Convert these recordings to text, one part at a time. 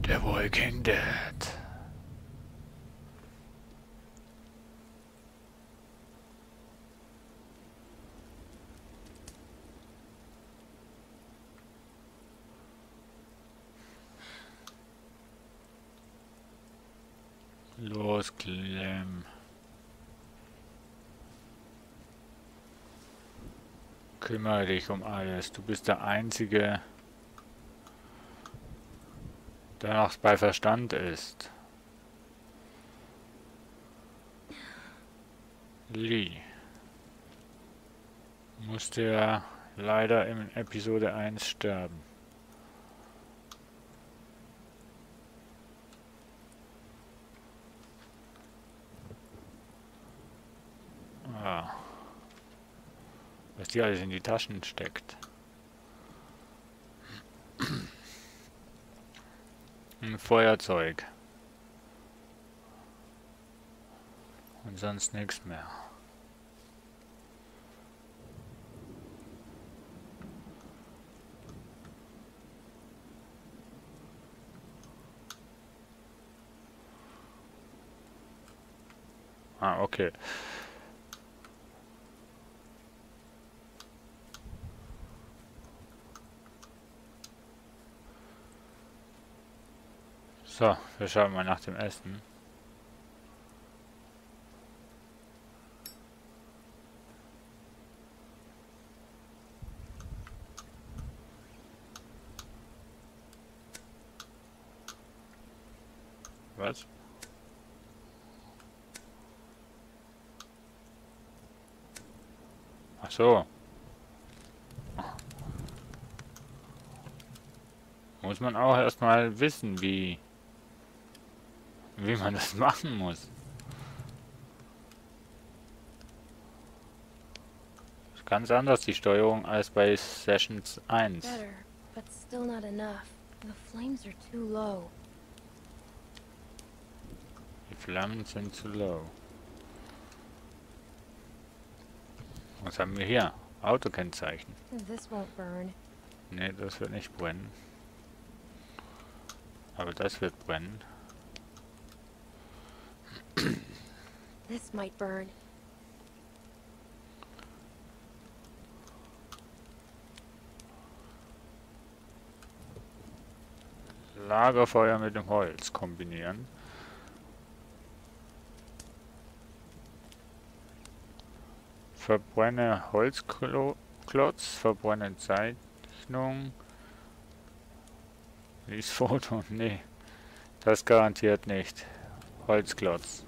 The Walking Dead. Los, Clem. Kümmere dich um alles. Du bist der Einzige, der noch bei Verstand ist. Lee. Musste ja leider in Episode 1 sterben. Ah. Was die alles in die Taschen steckt. Ein Feuerzeug. Und sonst nichts mehr. Ah, okay. So, wir schauen mal nach dem Essen. Was? Ach so. Muss man auch erstmal wissen, wie man das machen muss. Ist ganz anders die Steuerung als bei Sessions 1. Better, but still not enough. The flames are too low. Die Flammen sind zu low. Was haben wir hier? Autokennzeichen. This won't burn. Ne, das wird nicht brennen. Aber das wird brennen. This might burn. Lagerfeuer mit dem Holz kombinieren. Verbrenne Holzklotz, verbrenne Zeichnung. Lies Foto, nee. Das garantiert nicht. Holzklotz.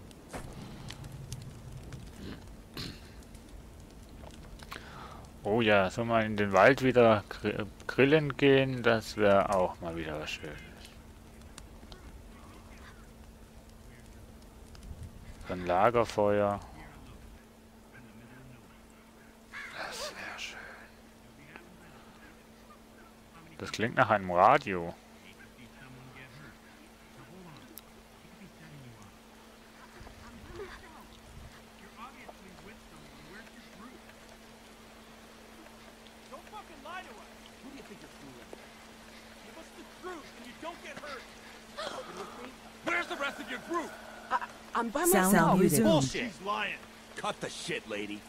Oh ja, soll man in den Wald wieder grillen gehen? Das wäre auch mal wieder was Schönes. Ein Lagerfeuer. Das wäre schön. Das klingt nach einem Radio. I'm by myself. Bullshit. She's lying. Cut the shit, lady.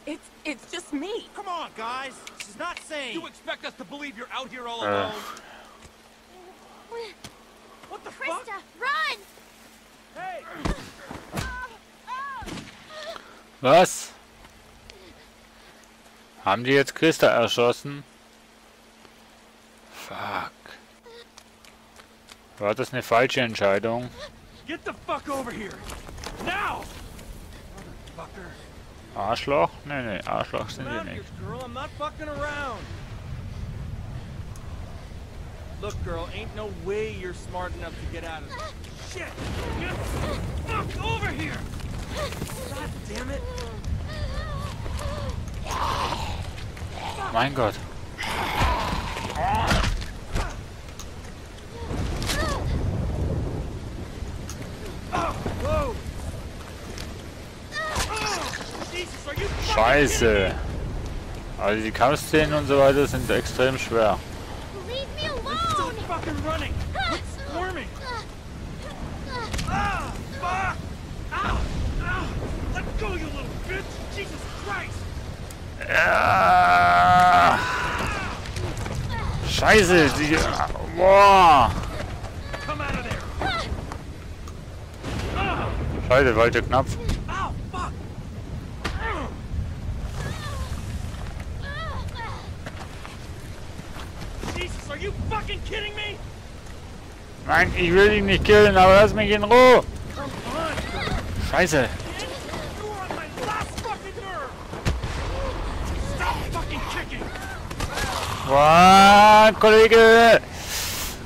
It's just me. Come on, guys. She's not sane. You expect us to believe you're out here all alone? What the fuck? Krista, run! Hey! Was? Haben die jetzt Christa erschossen? Fuck. War das eine falsche Entscheidung? Get the fuck over here! Now! Motherfucker. Arschloch? Nee, nee, Arschloch sind Come wir out here, nicht. girl. I'm not fucking around. Look, girl, ain't no way you're smart enough to get out of this. Shit! Get the fuck over here! God damn it! Mein Gott. Whoa! Jesus, are you fucking Scheiße. Also die Kampfszenen und so weiter sind extrem schwer. Leave me It's still alone! fucking running! What's Scheiße, die... Boah. Come out of there. Scheiße, falscher Knopf. Ow, fuck. Jesus, are you fucking kidding me? Nein, ich will ihn nicht killen, aber lass mich in Ruhe. Scheiße. You are on my last fucking nerve. Stop fucking kicking. Boah, Kollege.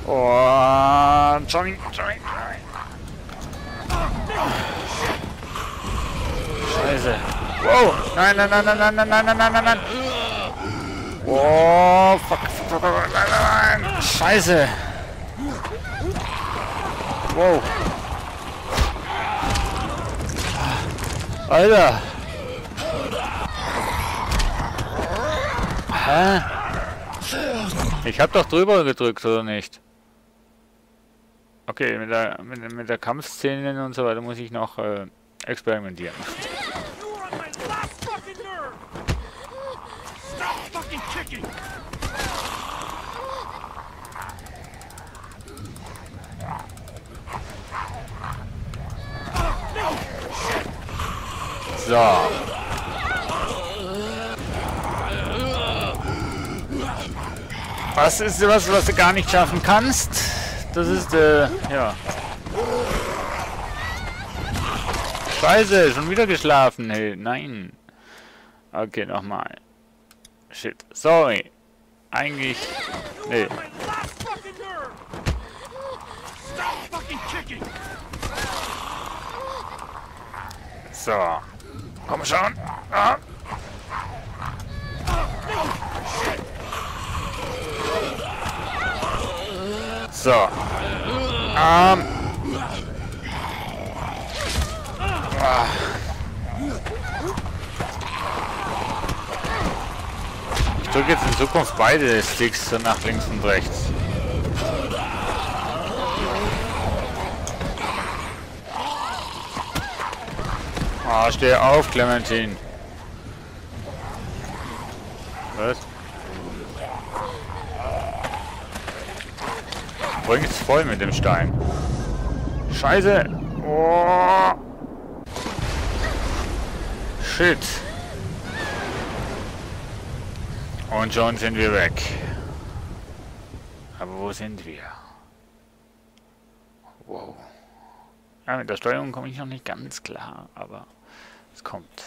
Oh, Johnny. Scheiße. Wow. Nein. Oh, fuck. Nein. Scheiße. Wow. Alter. Hä? Ich hab doch drüber gedrückt, oder nicht? Okay, mit der Kampfszene und so weiter muss ich noch experimentieren. You are on my last fucking nerve. Stop fucking kicking. So. Was ist was du gar nicht schaffen kannst? Das ist, ja. Scheiße, schon wieder geschlafen, hey, nein. Okay, nochmal. Shit, sorry. Eigentlich, nee. My last fucking nerve. Stop fucking kicking. So. Komm schon. Ah. So. Ah. Ich drücke jetzt in Zukunft beide Sticks so nach links und rechts. Ah, steh auf, Clementine. Was? Bringt's voll mit dem Stein. Scheiße. Oh. Shit. Und schon sind wir weg. Aber wo sind wir? Wow. Ja, mit der Steuerung komme ich noch nicht ganz klar, aber es kommt.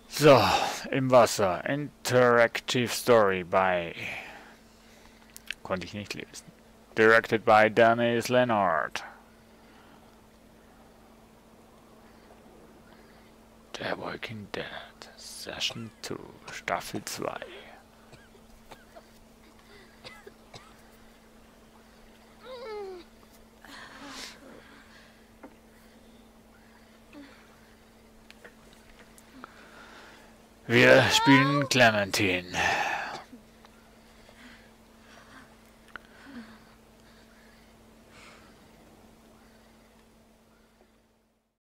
So, im Wasser. Interactive Story by... Konnte ich nicht lesen. Directed by Dennis Leonard. The Walking Dead. Session 2. Staffel 2. Wir spielen Clementine.